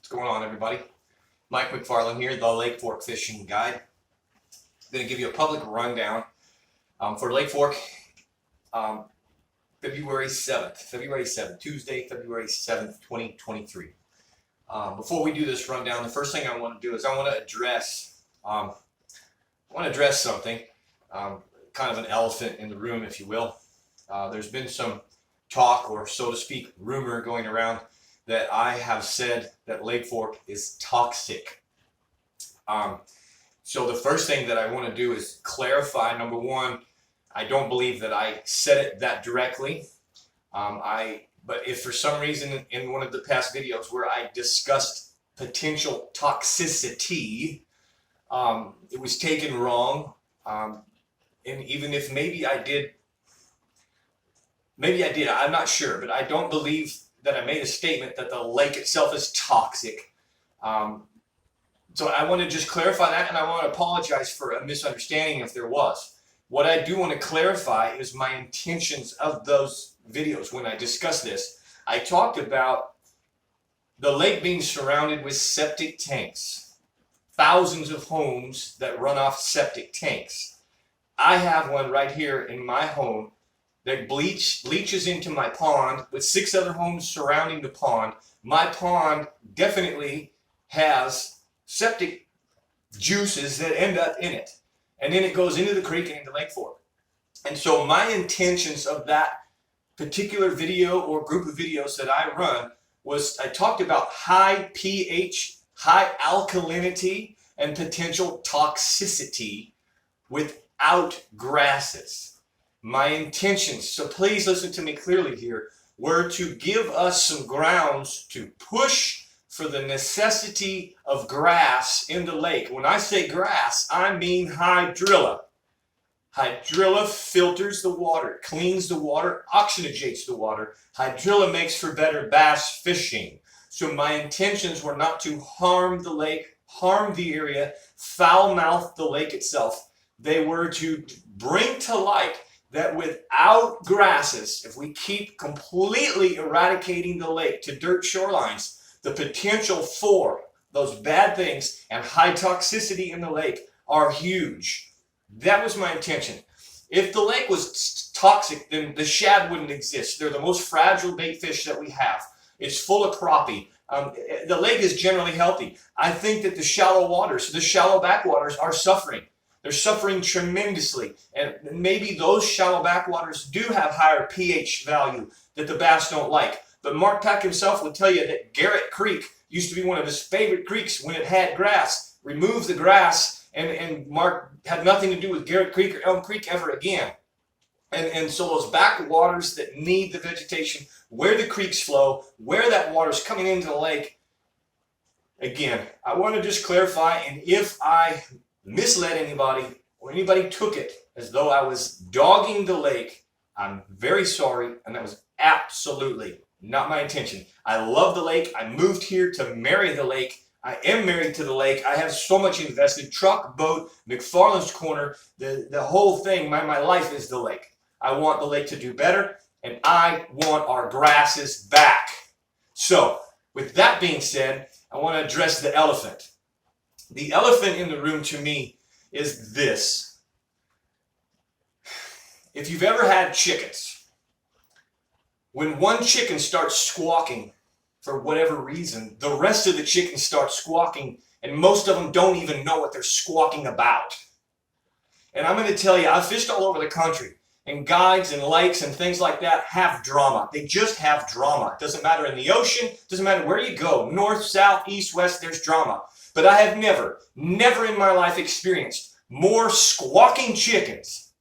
What's going on, everybody? Mike McFarland here, the Lake Fork Fishing Guide. I'm going to give you a public rundown for Lake Fork, February 7th, Tuesday, February 7th, 2023. Before we do this rundown, the first thing I want to do is I want to address something, kind of an elephant in the room, if you will. There's been some talk, or so to speak, rumor going around that I have said that Lake Fork is toxic. So the first thing that I want to do is clarify, number one, I don't believe that I said it that directly. But if for some reason in one of the past videos where I discussed potential toxicity, it was taken wrong, and even if maybe I did, I'm not sure, but I don't believe that I made a statement that the lake itself is toxic. So I want to just clarify that, and I want to apologize for a misunderstanding if there was. What I do want to clarify is my intentions of those videos. When I discussed this, I talked about the lake being surrounded with septic tanks, thousands of homes that run off septic tanks. I have one right here in my home that leaches into my pond with 6 other homes surrounding the pond. My pond definitely has septic juices that end up in it. And then it goes into the creek and into Lake Fork. And so my intentions of that particular video or group of videos that I run was I talked about high pH, high alkalinity, and potential toxicity without grasses. My intentions, so please listen to me clearly here, were to give us some grounds to push for the necessity of grass in the lake. When I say grass, I mean hydrilla. Hydrilla filters the water, cleans the water, oxygenates the water. Hydrilla makes for better bass fishing. So my intentions were not to harm the lake, harm the area, foul-mouth the lake itself. They were to bring to light that without grasses, if we keep completely eradicating the lake to dirt shorelines, the potential for those bad things and high toxicity in the lake are huge. That was my intention. If the lake was toxic, then the shad wouldn't exist. They're the most fragile bait fish that we have. It's full of crappie. The lake is generally healthy. I think that the shallow waters, the shallow backwaters are suffering. They're suffering tremendously. And maybe those shallow backwaters do have higher pH value that the bass don't like. But Mark Pack himself would tell you that Garrett Creek used to be one of his favorite creeks when it had grass. Remove the grass, and Mark had nothing to do with Garrett Creek or Elm Creek ever again. And so those backwaters that need the vegetation, where the creeks flow, where that water's coming into the lake, again, I want to just clarify, and if I misled anybody or anybody took it as though I was dogging the lake, I'm very sorry, and that was absolutely not my intention. I love the lake. I moved here to marry the lake. I am married to the lake. I have so much invested. Truck, boat, Mcfarlands corner, the whole thing. My life is the lake. I want the lake to do better, and I want our grasses back. So, with that being said, I want to address the elephant. The elephant in the room to me is this. If you've ever had chickens, when one chicken starts squawking for whatever reason, the rest of the chickens start squawking, and most of them don't even know what they're squawking about. And I'm going to tell you, I've fished all over the country, and guides and lakes and things like that have drama. They just have drama. It doesn't matter in the ocean, it doesn't matter where you go, north, south, east, west, there's drama. But I have never in my life experienced more squawking chickens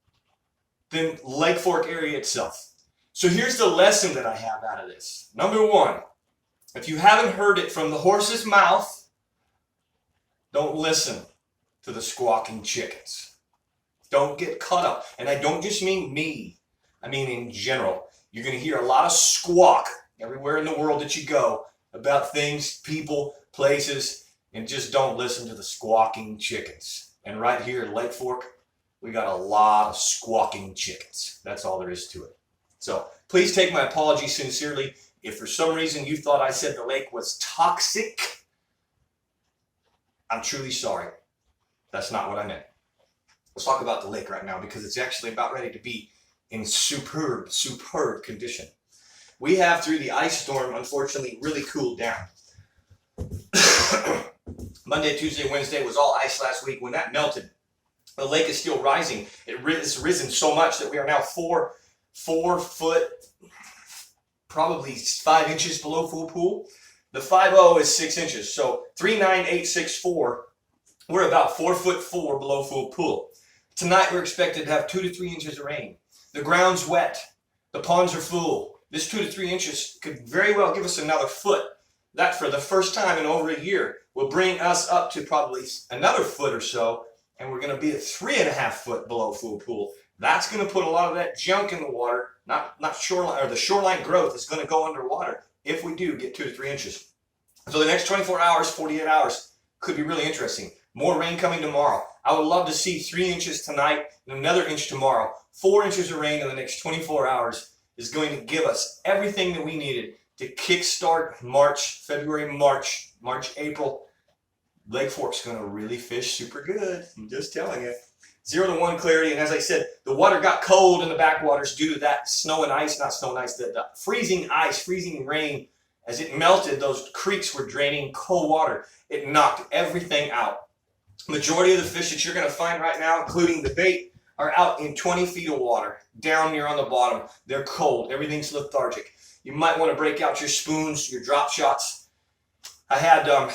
than Lake Fork area itself. So here's the lesson that I have out of this. Number one, if you haven't heard it from the horse's mouth, don't listen to the squawking chickens. Don't get caught up. And I don't just mean me. I mean in general. You're going to hear a lot of squawk everywhere in the world that you go about things, people, places, and just don't listen to the squawking chickens. And right here in Lake Fork, we got a lot of squawking chickens. That's all there is to it. So please take my apology sincerely. If for some reason you thought I said the lake was toxic, I'm truly sorry. That's not what I meant. Let's talk about the lake right now because it's actually about ready to be in superb condition. We have, through the ice storm, unfortunately, really cooled down. Monday, Tuesday, Wednesday was all ice last week. When that melted, the lake is still rising. It's risen so much that we are now 4 foot, probably 5 inches below full pool. The 5.0 is 6 inches. So 3.9864, we're about 4'4" below full pool. Tonight we're expected to have 2 to 3 inches of rain. The ground's wet. The ponds are full. This 2 to 3 inches could very well give us another foot. That, for the first time in over a year, will bring us up to probably another foot or so, and we're going to be at 3.5 foot below full pool. That's going to put a lot of that junk in the water. Not shoreline, or the shoreline growth is going to go underwater if we do get 2 to 3 inches. So the next 24 hours, 48 hours could be really interesting. More rain coming tomorrow. I would love to see 3 inches tonight and another inch tomorrow. 4 inches of rain in the next 24 hours is going to give us everything that we needed to kickstart March, February, March, April. Lake Fork's going to really fish super good. I'm just telling you. 0 to 1 clarity. And as I said, the water got cold in the backwaters due to that snow and ice, not snow and ice, the freezing ice, freezing rain. As it melted, those creeks were draining cold water. It knocked everything out. Majority of the fish that you're going to find right now, including the bait, are out in 20 feet of water, down near on the bottom. They're cold. Everything's lethargic. You might want to break out your spoons, your drop shots. I had a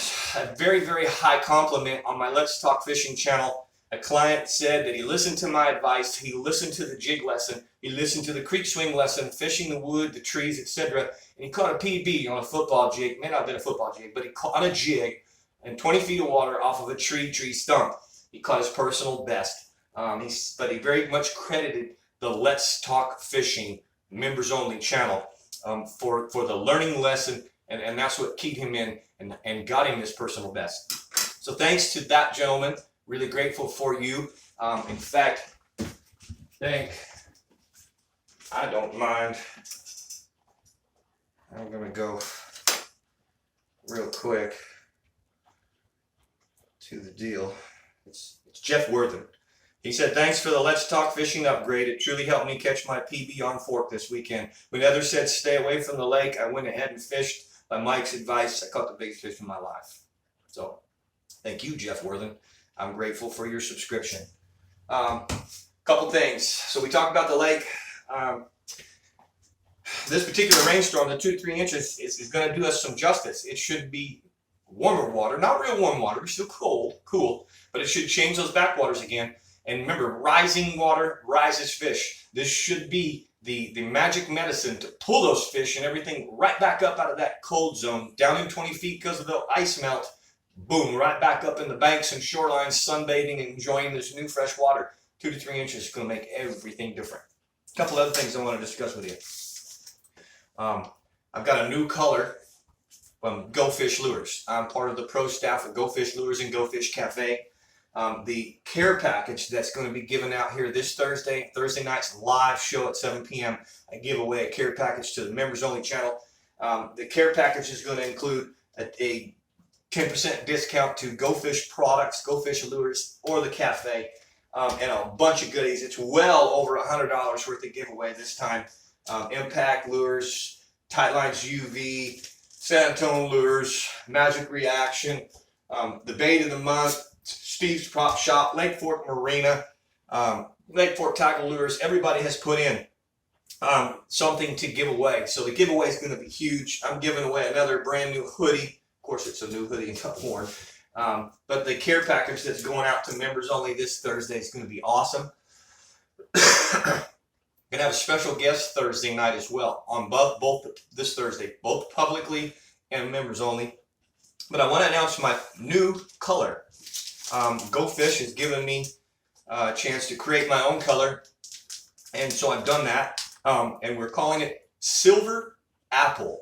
very, very high compliment on my Let's Talk Fishing channel. A client said that he listened to my advice, he listened to the jig lesson, he listened to the creek swing lesson, fishing the wood, the trees, etc., and he caught a PB on a football jig. May not have been a football jig, but he caught on a jig in 20 feet of water off of a tree stump. He caught his personal best. But he very much credited the Let's Talk Fishing members only channel for the learning lesson, and that's what keyed him in and got him his personal best. So thanks to that gentleman. Really grateful for you. In fact, I don't mind. I'm going to go real quick to the deal. It's Jeff Worthen. He said, thanks for the Let's Talk Fishing upgrade. It truly helped me catch my PB on fork this weekend. When others said stay away from the lake, I went ahead and fished. By Mike's advice, I caught the biggest fish in my life. So thank you, Jeff Worthen. I'm grateful for your subscription. Couple things. So we talked about the lake. This particular rainstorm, the 2 to 3 inches, is going to do us some justice. It should be warmer water, not real warm water, still cool, but it should change those backwaters again. And remember, rising water rises fish. This should be the magic medicine to pull those fish and everything right back up out of that cold zone, down in 20 feet because of the ice melt. Boom, right back up in the banks and shorelines, sunbathing and enjoying this new fresh water. 2 to 3 inches is going to make everything different. A couple other things I want to discuss with you. I've got a new color from Go Fish Lures. I'm part of the pro staff of Go Fish Lures and Go Fish Cafe. The care package that's going to be given out here this Thursday night's live show at 7 p.m. I give away a care package to the members only channel. The care package is going to include a 10% discount to Go Fish products, Go Fish Lures, or the cafe, and a bunch of goodies. It's well over $100 worth of giveaway this time. Impact Lures, Tightlines UV, San Antonio Lures, Magic Reaction, the bait of the month, Steve's Prop Shop, Lake Fork Marina, Lake Fork Tackle Lures. Everybody has put in something to give away. So the giveaway is going to be huge. I'm giving away another brand new hoodie. Of course, it's a new hoodie and not worn. But the care package that's going out to members only this Thursday is going to be awesome. Going to have a special guest Thursday night as well on both this Thursday, both publicly and members only. But I want to announce my new color. Go Fish has given me a chance to create my own color, and so I've done that. And we're calling it Silver Apple.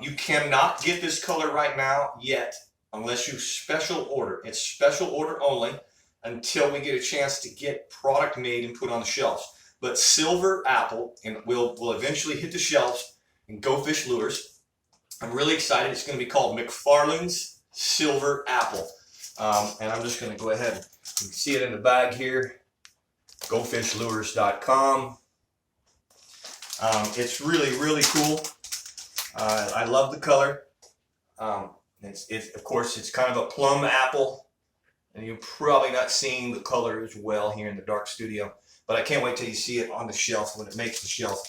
You cannot get this color right now yet unless you special order. It's special order only until we get a chance to get product made and put on the shelves. But Silver Apple, and will eventually hit the shelves in Go Fish Lures. I'm really excited. It's going to be called McFarlands Silver Apple. And I'm just going to go ahead. You can see it in the bag here. GoFishLures.com. It's really, really cool. I love the color. Of course, it's kind of a plum apple, and you're probably not seeing the color as well here in the dark studio. But I can't wait till you see it on the shelf when it makes the shelf.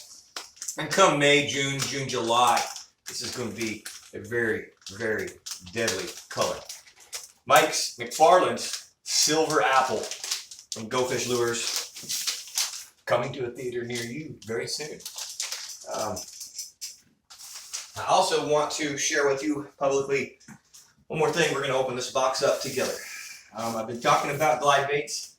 And come May, June, July, this is going to be a very, very deadly color. Mike McFarland's Silver Apple from Go Fish Lures, coming to a theater near you very soon. I also want to share with you publicly one more thing. We're going to open this box up together. I've been talking about glide baits.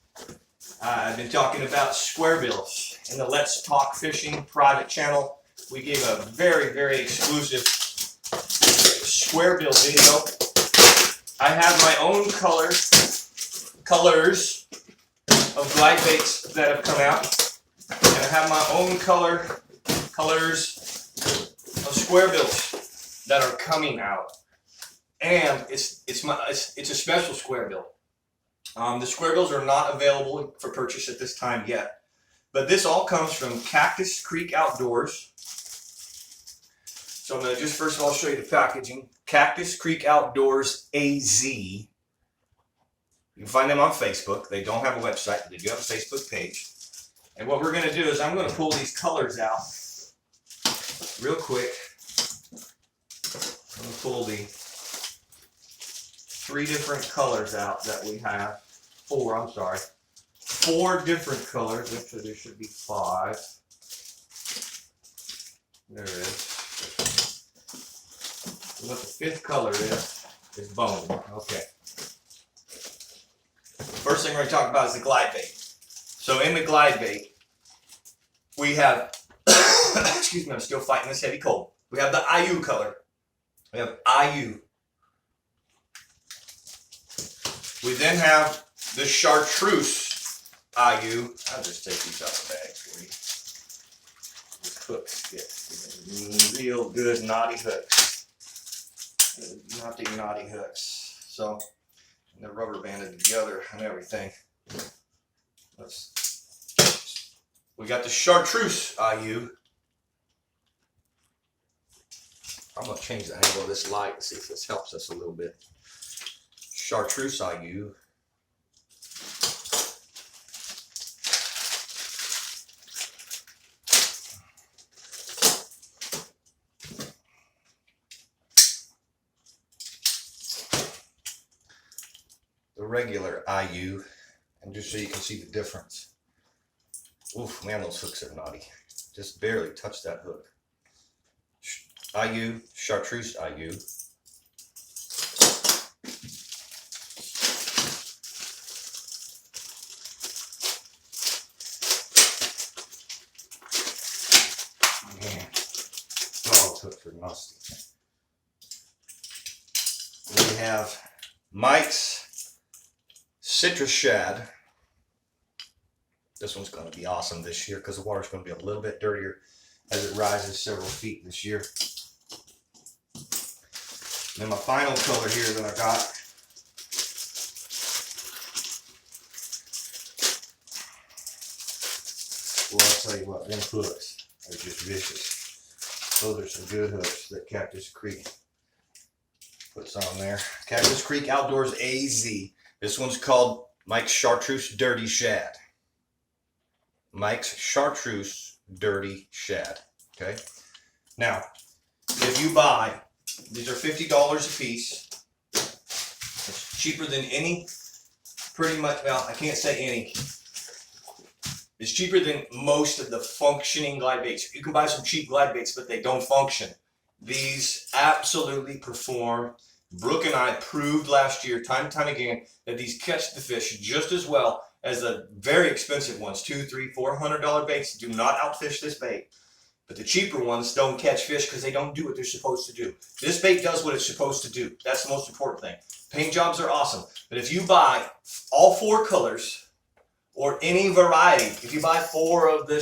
I've been talking about square bills. In the Let's Talk Fishing private channel, we gave a very, very exclusive square bill video. I have my own colors of glide baits that have come out, and I have my own colors of square bills that are coming out, and it's a special square bill. The square bills are not available for purchase at this time yet, but this all comes from Cactus Creek Outdoors. So I'm going to just first of all show you the packaging. Cactus Creek Outdoors AZ. You can find them on Facebook. They don't have a website, but they do have a Facebook page. And what we're going to do is I'm going to pull these colors out real quick. I'm going to pull the 3 different colors out that we have. 4, I'm sorry. 4 different colors. Actually, there should be 5. There it is. So what the 5th color is bone. Okay. First thing we're going to talk about is the glide bait. So in the glide bait, we have, excuse me, I'm still fighting this heavy cold. We have the IU color. We have IU. We then have the chartreuse IU. I'll just take these out of the bag for you. These hooks get real good knotty hooks. Naughty hooks. So, and they're rubber banded together and everything. We got the chartreuse IU. I'm going to change the angle of this light and see if this helps us a little bit. Chartreuse IU. The regular IU, and just so you can see the difference. Oof, man, those hooks are naughty. Just barely touched that hook. IU, chartreuse IU. Man, those hooks are nasty. We have Mike's Citrus Shad. This one's going to be awesome this year because the water's going to be a little bit dirtier as it rises several feet this year. And then my final color here that I got, well, I'll tell you what, them hooks are just vicious. Those are some good hooks that Cactus Creek puts on there. Cactus Creek Outdoors AZ. This one's called Mike's Chartreuse Dirty Shad. Mike's Chartreuse Dirty Shad. Okay. Now, if you buy, these are $50 a piece. It's cheaper than any, pretty much, well, I can't say any. It's cheaper than most of the functioning glide baits. You can buy some cheap glide baits, but they don't function. These absolutely perform. Brooke and I proved last year, time and time again, that these catch the fish just as well as the very expensive ones. $200, $300, $400 baits do not outfish this bait. But the cheaper ones don't catch fish because they don't do what they're supposed to do. This bait does what it's supposed to do. That's the most important thing. Paint jobs are awesome. But if you buy all 4 colors or any variety, if you buy 4 of the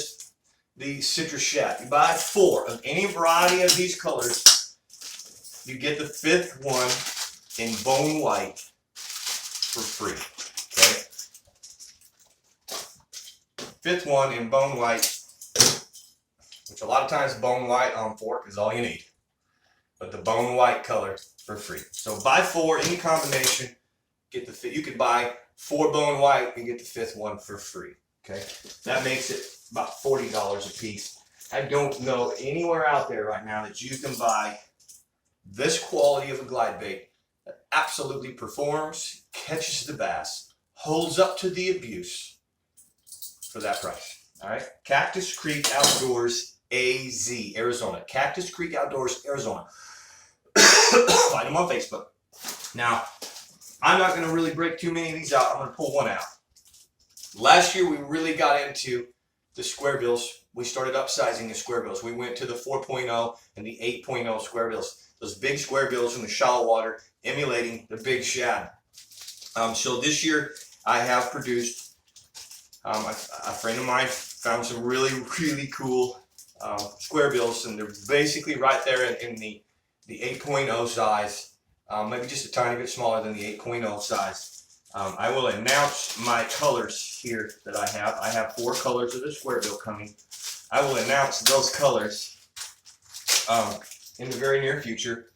Citrus Shad, you buy 4 of any variety of these colors, you get the 5th one in bone white. for free. Okay. Fifth one in bone white, which a lot of times bone white on fork is all you need. But the bone white color for free. So buy 4, any combination, get the you could buy 4 bone white and get the 5th one for free. Okay, that makes it about $40 a piece. I don't know anywhere out there right now that you can buy this quality of a glide bait that absolutely performs, catches the bass, holds up to the abuse for that price. All right, Cactus Creek Outdoors AZ, Arizona. Cactus Creek Outdoors, Arizona. Find them on Facebook. Now, I'm not going to really break too many of these out. I'm going to pull one out. Last year, we really got into the square bills. We started upsizing the square bills. We went to the 4.0 and the 8.0 square bills. Those big square bills in the shallow water, emulating the big shad. So this year, I have produced, a friend of mine found some really, really cool square bills, and they're basically right there in the 8.0 size, maybe just a tiny bit smaller than the 8.0 size. I will announce my colors here that I have. I have 4 colors of the square bill coming. I will announce those colors in the very near future.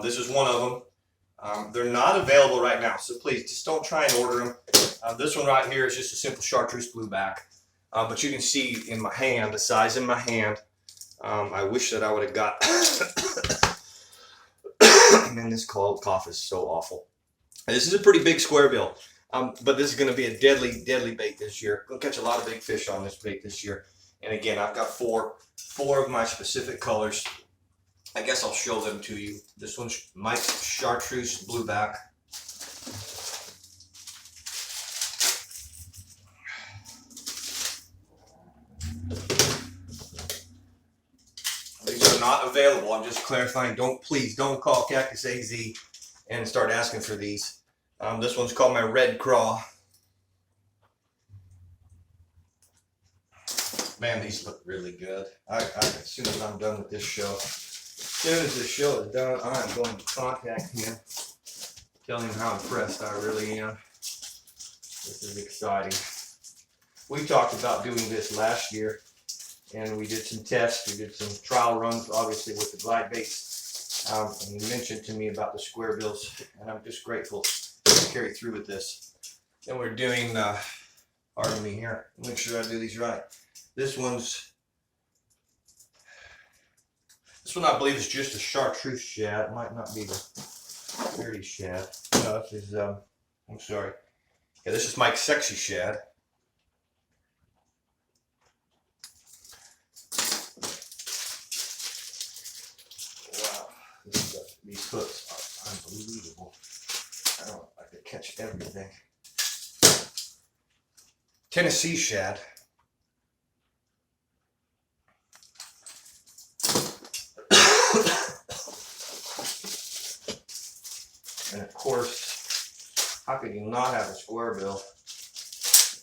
This is one of them. They're not available right now, so please just don't try and order them. This one right here is just a simple chartreuse blueback, but you can see in my hand, the size in my hand. I wish that I would have got. Man, this cough is so awful. This is a pretty big square bill, but this is going to be a deadly, deadly bait this year. Going to catch a lot of big fish on this bait this year. And again, I've got four of my specific colors. I guess I'll show them to you. This one's Mike's Chartreuse Blueback. These are not available. I'm just clarifying. Please don't call Cactus AZ and start asking for these. This one's called my Red Craw. Man, these look really good. As soon as I'm done with this show, is done, I'm going to contact him, tell him how impressed I really am. This is exciting. We talked about doing this last year, and we did some tests. We did some trial runs, obviously, with the glide baits. And he mentioned to me about the square bills, and I'm just grateful to carry through with this. And we're doing, pardon me here, make sure I do these right. This one I believe is just a chartreuse shad. It might not be the dirty shad. No, this is, I'm sorry. Yeah, this is Mike's Sexy Shad. Wow, these hooks are unbelievable. I don't like to catch everything. Tennessee Shad. And of course, how could you not have a square bill?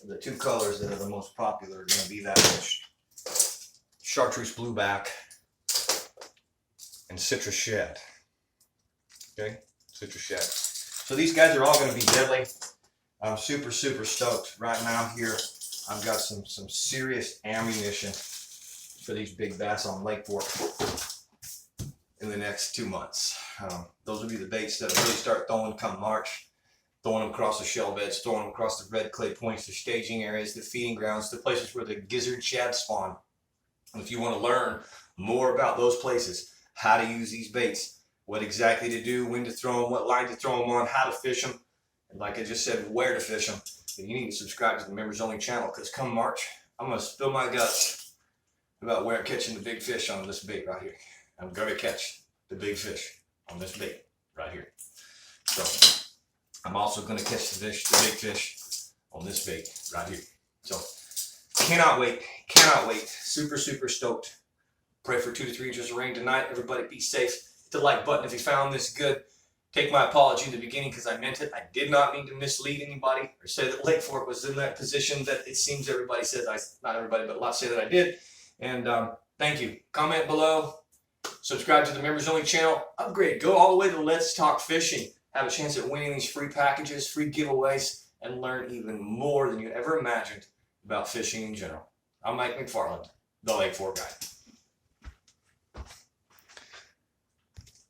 The two colors that are the most popular are going to be that chartreuse blueback and citrus shad. Okay, citrus shad. So these guys are all going to be deadly. I'm super stoked right now. Here, I've got some serious ammunition for these big bass on Lake Fork in the next 2 months. Those will be the baits that really start throwing come March, throwing them across the shell beds, throwing them across the red clay points, the staging areas, the feeding grounds, the places where the gizzard shad spawn. And if you want to learn more about those places, how to use these baits, what exactly to do, when to throw them, what line to throw them on, how to fish them, and like I just said, where to fish them, then you need to subscribe to the members only channel, because come March, I'm going to spill my guts about where I'm catching the big fish on this bait right here. I'm going to catch the big fish on this bait right here. So I'm also going to catch the big fish on this bait right here. So cannot wait, super stoked. Pray for 2 to 3 inches of rain tonight. Everybody be safe. Hit the like button if you found this good. Take my apology in the beginning because I meant it. I did not mean to mislead anybody or say that Lake Fork was in that position that it seems everybody says. Not everybody, but a lot say that I did. And thank you. Comment below. Subscribe to the members only channel. Upgrade. Go all the way to Let's Talk Fishing. have a chance at winning these free packages, free giveaways, and learn even more than you ever imagined about fishing in general. I'm Mike McFarland, the Lake Fork Guide.